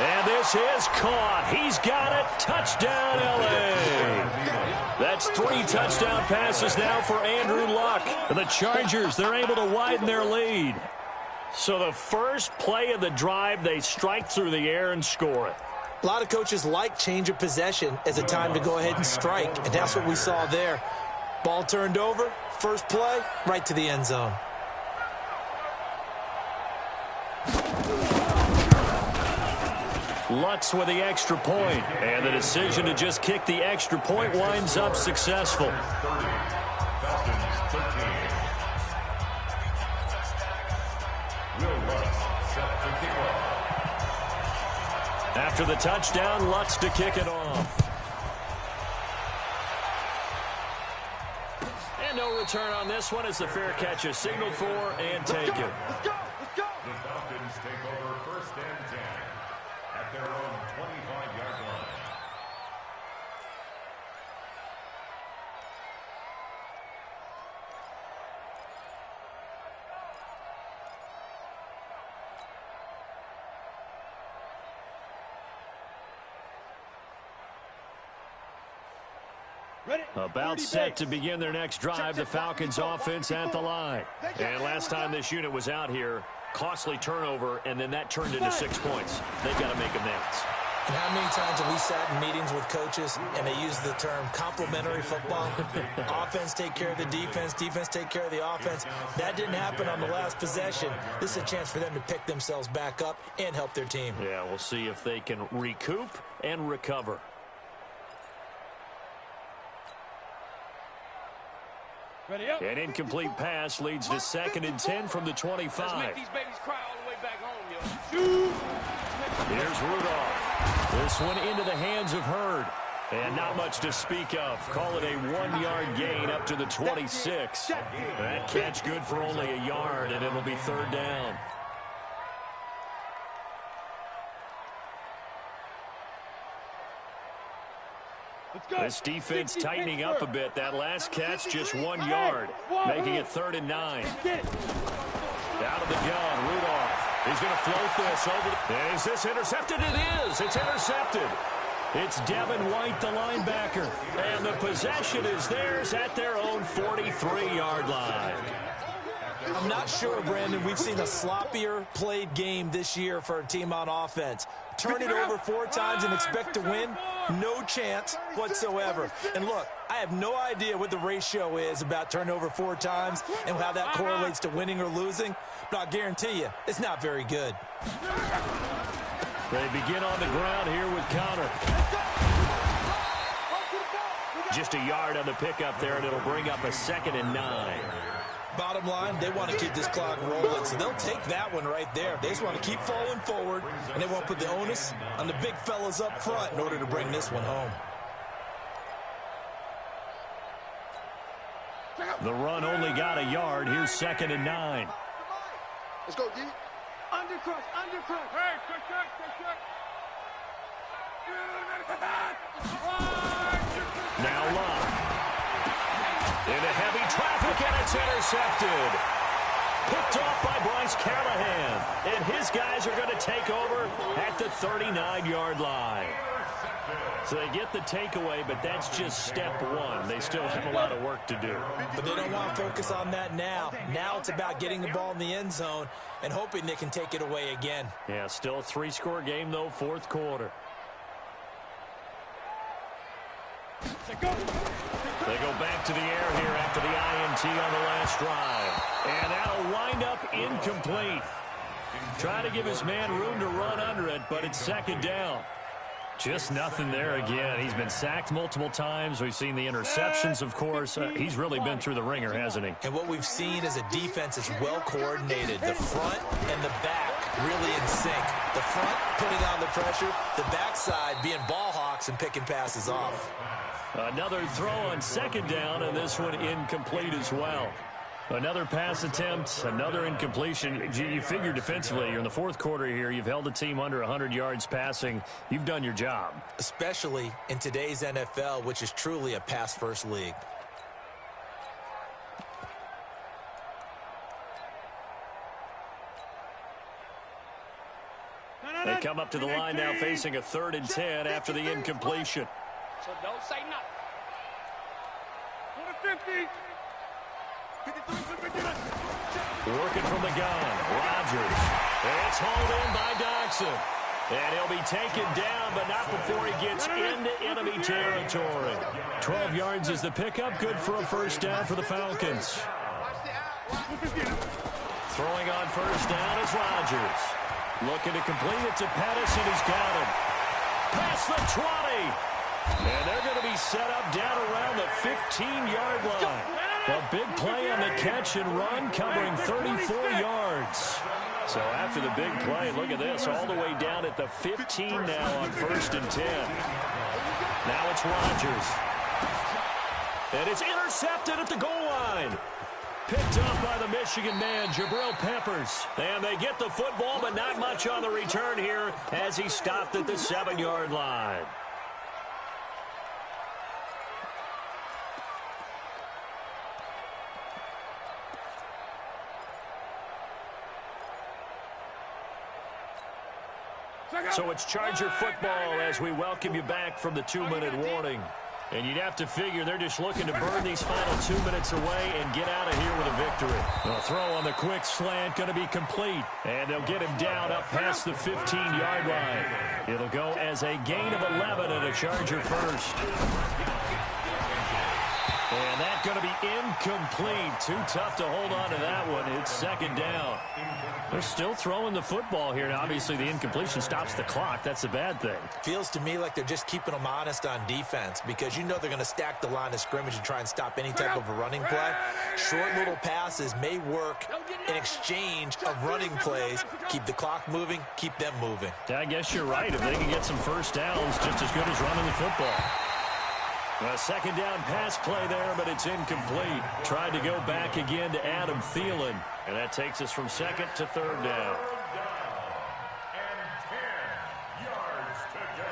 A: And this is caught. He's got it. Touchdown, L.A. That's 3 touchdown passes now for Andrew Luck. And the Chargers, they're able to widen their lead. So the first play of the drive, they strike through the air and score it.
C: A lot of coaches like change of possession as a time to go ahead and strike, and that's what we saw there. Ball turned over, first play, right to the end zone.
A: Lutz with the extra point, and the decision to just kick the extra point winds up successful. After the touchdown, Lutz to kick it off. And no return on this one as the fair catch is signaled for and taken.
B: Let's go.
D: The Falcons take over 1st and 10 at their own 25-yard line.
A: About set to begin their next drive, the Falcons offense at the line. And last time this unit was out here, costly turnover, and then that turned into 6 points. They've got to make amends.
C: And how many times have we sat in meetings with coaches and they use the term complementary football? Offense take care of the defense, defense take care of the offense. That didn't happen on the last possession. This is a chance for them to pick themselves back up and help their team.
A: Yeah, we'll see if they can recoup and recover. An incomplete pass leads to 2nd and 10 from the 25.
B: Let's make these babies cry all the way back home, yo.
A: Here's Rudolph. This one into the hands of Hurd. And not much to speak of. Call it a 1-yard gain up to the 26. That catch good for only a yard, and it'll be 3rd down. This defense tightening up a bit. That last catch just 1 yard, making it 3rd and 9. Out of the gun, Rudolph. He's going to float this over. Is this intercepted? It is. It's intercepted. It's Devin White, the linebacker. And the possession is theirs at their own 43-yard line.
C: I'm not sure, Brandon, we've seen a sloppier played game this year for a team on offense. Turn it over 4 times and expect to win? No chance whatsoever. And look, I have no idea what the ratio is about turning over 4 times and how that correlates to winning or losing, but I'll guarantee you, it's not very good.
A: They begin on the ground here with Connor. Just a yard on the pickup there, and it'll bring up a 2nd and 9.
C: Bottom line, they want to keep this clock rolling, so they'll take that one right there. They just want to keep falling forward, and they won't put the onus on the big fellas up front in order to bring this one home.
A: The run only got a yard. Here's 2nd and 9.
B: Let's go, D. Undercrush, undercrush. Hey,
A: Now Love. Into heavy traffic, and it's intercepted. Picked off by Bryce Callahan. And his guys are going to take over at the 39-yard line. So they get the takeaway, but that's just step 1. They still have a lot of work to do.
C: But they don't want to focus on that now. Now it's about getting the ball in the end zone and hoping they can take it away again.
A: Yeah, still a 3-score game, though, 4th quarter. They go back to the air here after the INT on the last drive. And that'll wind up incomplete. Trying to give his man room to run under it, but it's 2nd down. Just nothing there again. He's been sacked multiple times. We've seen the interceptions, of course. He's really been through the ringer, hasn't he?
C: And what we've seen is a defense that's well coordinated. The front and the back really in sync. The front putting on the pressure, the backside being ball hawks and picking passes off.
A: Another throw on 2nd down, and this one incomplete as well. Another pass attempt, another incompletion. You figure defensively, you're in the 4th quarter here. You've held the team under 100 yards passing. You've done your job.
C: Especially in today's NFL, which is truly a pass-first league.
A: They come up to the line now facing a 3rd and 10 after the incompletion.
B: So don't say nothing. 50.
A: Working from the gun, Rodgers. It's hauled in by Dodson. And he'll be taken down, but not before he gets into enemy territory. 12 yards is the pickup. Good for a 1st down for the Falcons. Throwing on 1st down is Rodgers. Looking to complete it to Pettis, and he's got him. Past the 20. And they're going to be set up down around the 15-yard line. A big play on the catch and run, covering 34 yards. So after the big play, look at this, all the way down at the 15 now on 1st and 10. Now it's Rodgers. And it's intercepted at the goal line. Picked up by the Michigan man, Jabril Peppers. And they get the football, but not much on the return here as he stopped at the 7-yard line. So it's Charger football as we welcome you back from the 2-minute warning. And you'd have to figure they're just looking to burn these final 2 minutes away and get out of here with a victory. The throw on the quick slant going to be complete. And they'll get him down up past the 15-yard line. It'll go as a gain of 11 and a Charger first. And that's going to be incomplete. Too tough to hold on to that one. It's second down. They're still throwing the football here. Now, obviously, the incompletion stops the clock. That's a bad thing.
C: Feels to me like they're just keeping them honest on defense because you know they're going to stack the line of scrimmage and try and stop any type of a running play. Short little passes may work in exchange of running plays. Keep the clock moving, keep them moving.
A: Yeah, I guess you're right. If they can get some first downs, just as good as running the football. A second down pass play there, but it's incomplete. Tried to go back again to Adam Thielen. And that takes us from second to third down.
D: And 10 yards to go.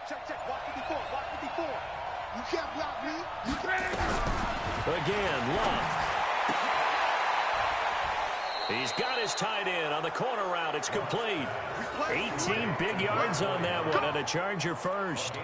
B: Check, watch 54, watch 54. You can't block me. You can't.
A: Again, Love. He's got his tight end on the corner route. It's complete. 18 big yards on that one, and a Charger first.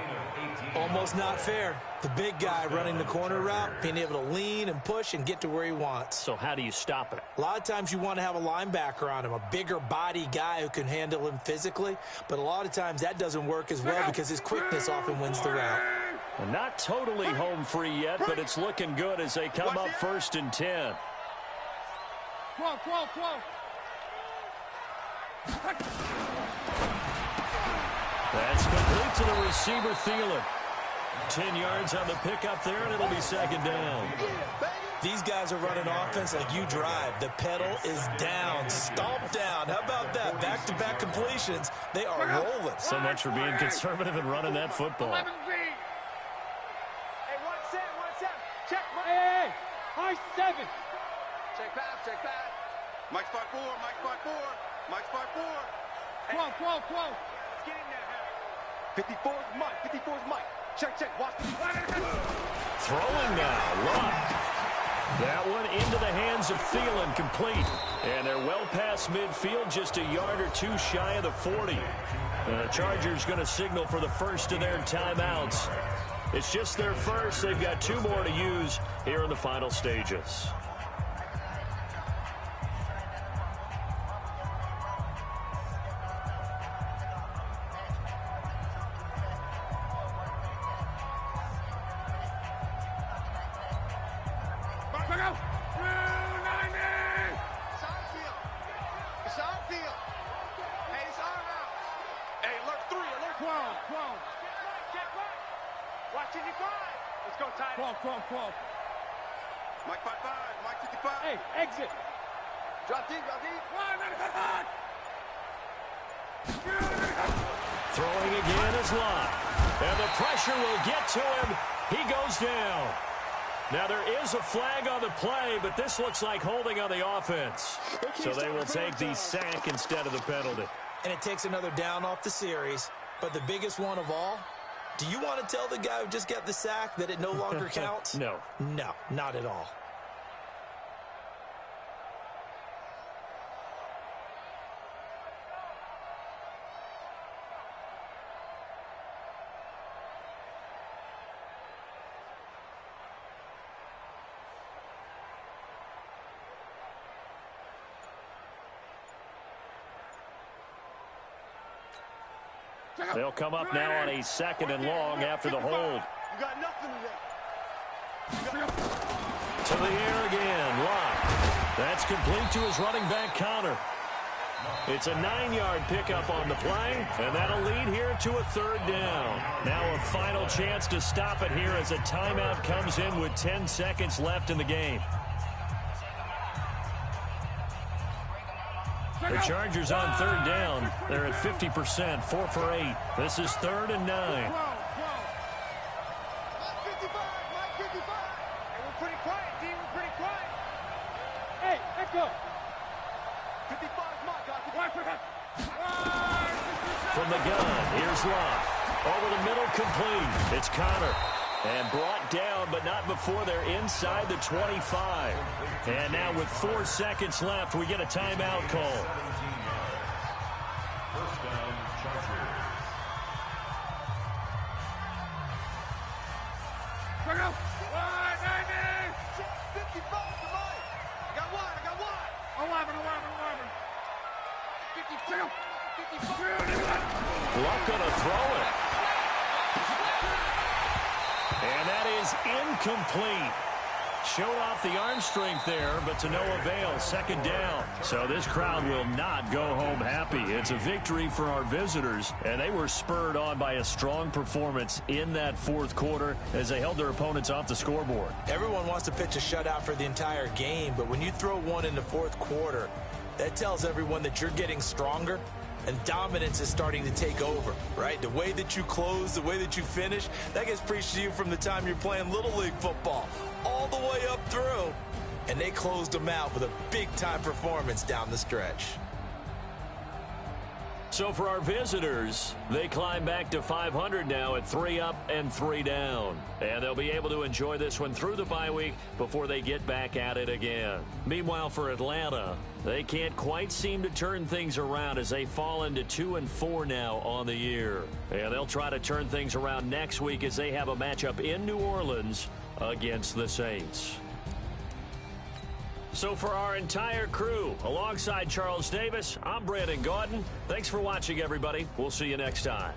C: Almost not fair. The big guy running the corner route, being able to lean and push and get to where he wants.
A: So how do you stop it?
C: A lot of times you want to have a linebacker on him, a bigger body guy who can handle him physically. But a lot of times that doesn't work as well because his quickness often wins the route.
A: Well, not totally home free yet, but it's looking good as they come up first and 10.
B: 12.
A: That's complete to the receiver, Thielen. 10 yards on the pickup there, and it'll be second down.
C: These guys are running offense like you drive. The pedal is down, stomped down. How about that? Back-to-back completions. They are rolling.
A: So much for being conservative and running that football.
B: 11 V. Hey, 1-7. Check. Hey, high 7. Check pass. Mike spot 4. 12. Let's get in there, 54 is Mike. Check. Watch.
A: Throwing now, Luck. That one into the hands of Thielen, complete. And they're well past midfield, just a yard or two shy of the 40. And the Chargers going to signal for the first of their timeouts. It's just their first. They've got 2 more to use here in the final stages.
B: Mike 5, Mike 55. Hey, exit. Drop deep.
A: Throwing again is Locke. And the pressure will get to him. He goes down. Now there is a flag on the play, but this looks like holding on the offense. So they will take the sack instead of the penalty.
C: And it takes another down off the series. But the biggest one of all, do you want to tell the guy who just got the sack that it no longer counts?
A: No.
C: No, not at all.
A: They'll come up now on a 2nd and long after the hold.
B: You got nothing today.
A: To the air again, Locke. That's complete to his running back, Connor. It's a 9-yard pickup on the play, and that'll lead here to a 3rd down. Now a final chance to stop it here as a timeout comes in with 10 seconds left in the game. The Chargers on 3rd down. They're at 50%, 4 for 8. This is 3rd and 9.
B: Mike 55. Hey, we're pretty quiet, D. We're pretty quiet. Hey, go. 55's my guy.
A: From the gun, here's Love. Over the middle, complete. It's Connor. And brought down, but not before they're inside the 25. And now with 4 seconds left, we get a timeout call.
D: First down, Chargers.
B: Bring up. 55 to Mike. I got one. 11. 52. 55.
A: Luck gonna throw it. And that is incomplete. Showed off the arm strength there, but to no avail. Second down. So this crowd will not go home happy. It's a victory for our visitors, and they were spurred on by a strong performance in that fourth quarter as they held their opponents off the scoreboard.
C: Everyone wants to pitch a shutout for the entire game, but when you throw one in the fourth quarter, that tells everyone that you're getting stronger and dominance is starting to take over, right? The way that you close, the way that you finish, that gets preached to you from the time you're playing Little League football all the way up through. And they closed them out with a big-time performance down the stretch.
A: So for our visitors, they climb back to 500 now at 3 up and 3 down. And they'll be able to enjoy this one through the bye week before they get back at it again. Meanwhile, for Atlanta, they can't quite seem to turn things around as they fall into 2-4 now on the year. And they'll try to turn things around next week as they have a matchup in New Orleans against the Saints. So for our entire crew, alongside Charles Davis, I'm Brandon Gaudin. Thanks for watching, everybody. We'll see you next time.